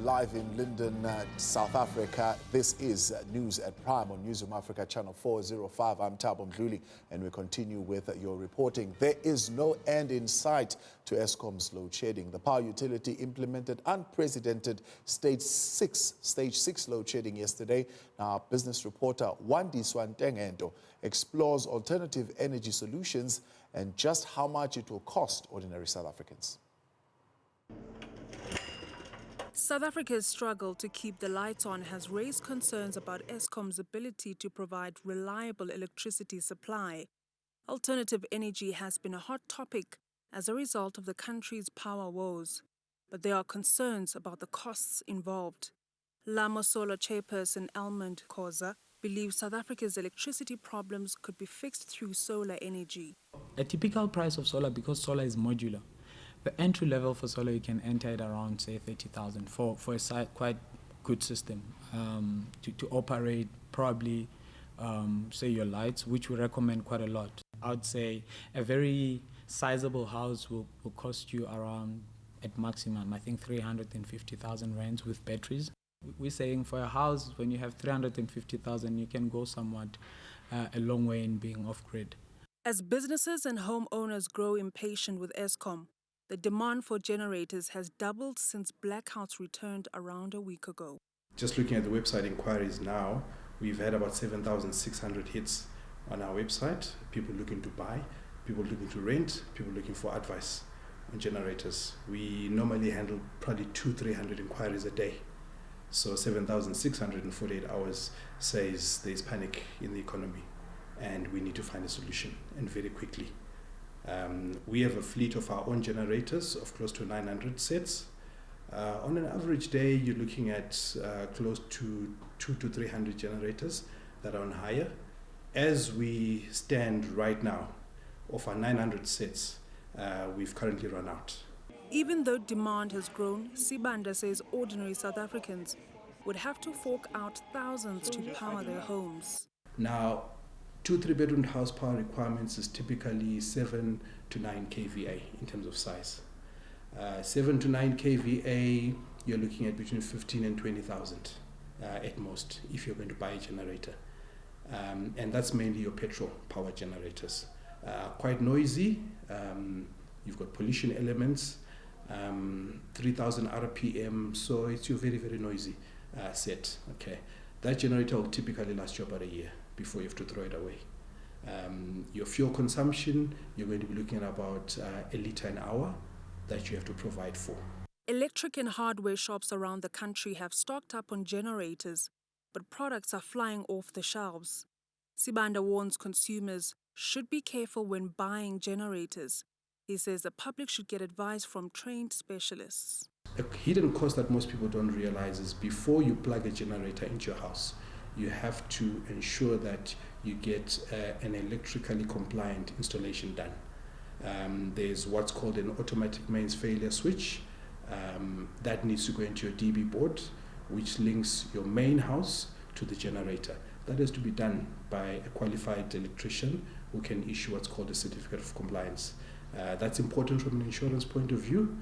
live in Linden, South Africa. This is News at Prime on Newsroom Africa, Channel 405. I'm Thabo Mdluli, and we continue with your reporting. There is no end in sight to Eskom's load shedding. The power utility implemented unprecedented stage 6 load shedding yesterday. Now, business reporter Wandiswa Ntengento explores alternative energy solutions and just how much it will cost ordinary South Africans. South Africa's struggle to keep the lights on has raised concerns about Eskom's ability to provide reliable electricity supply. Alternative energy has been a hot topic as a result of the country's power woes, but there are concerns about the costs involved. Lamo Solar chairperson Elmond Khoza believes South Africa's electricity problems could be fixed through solar energy. A typical price of solar, because solar is modular, the entry level for solar, you can enter at around, say, 30,000 for a quite good system to operate, probably, say, your lights, which we recommend quite a lot. I would say a very sizable house will cost you around, at maximum, I think 350,000 rands with batteries. We're saying for a house, when you have 350,000, you can go somewhat a long way in being off-grid. As businesses and homeowners grow impatient with Eskom, the demand for generators has doubled since blackouts returned around a week ago. Just looking at the website inquiries now, we've had about 7,600 hits on our website. People looking to buy, people looking to rent, people looking for advice on generators. We normally handle probably 200-300 inquiries a day. So 7,600 in 48 hours says there's panic in the economy and we need to find a solution, and very quickly. We have a fleet of our own generators of close to 900 sets. On an average day, you're looking at close to 200 to 300 generators that are on hire. As we stand right now, of our 900 sets, we've currently run out. Even though demand has grown, Sibanda says ordinary South Africans would have to fork out thousands to power their homes. Now, 2-3 bedroom house power requirements is typically 7 to 9 kVA in terms of size. 7 to 9 kVA, you're looking at between 15 and 20,000 at most if you're going to buy a generator. And that's mainly your petrol power generators. Quite noisy, you've got pollution elements, 3,000 RPM, so it's your very, very noisy set. Okay, that generator will typically last you about a year before you have to throw it away. Your fuel consumption, you're going to be looking at about a litre an hour that you have to provide for. Electric and hardware shops around the country have stocked up on generators, but products are flying off the shelves. Sibanda warns consumers should be careful when buying generators. He says the public should get advice from trained specialists. A hidden cost that most people don't realize is before you plug a generator into your house, you have to ensure that you get an electrically compliant installation done. There's what's called an automatic mains failure switch. That needs to go into your DB board, which links your main house to the generator. That has to be done by a qualified electrician who can issue what's called a certificate of compliance. That's important from an insurance point of view,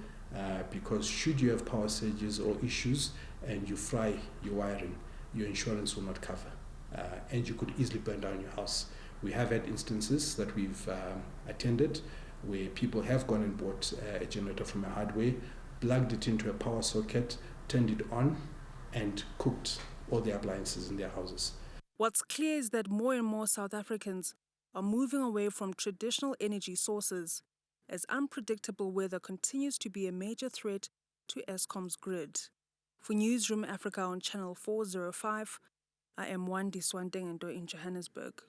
because should you have power surges or issues and you fry your wiring, your insurance will not cover, and you could easily burn down your house. We have had instances that we've attended where people have gone and bought a generator from a hardware, plugged it into a power socket, turned it on, and cooked all the appliances in their houses. What's clear is that more and more South Africans are moving away from traditional energy sources as unpredictable weather continues to be a major threat to Eskom's grid. For Newsroom Africa on Channel 405, I am Wandiswa Ntengento in Johannesburg.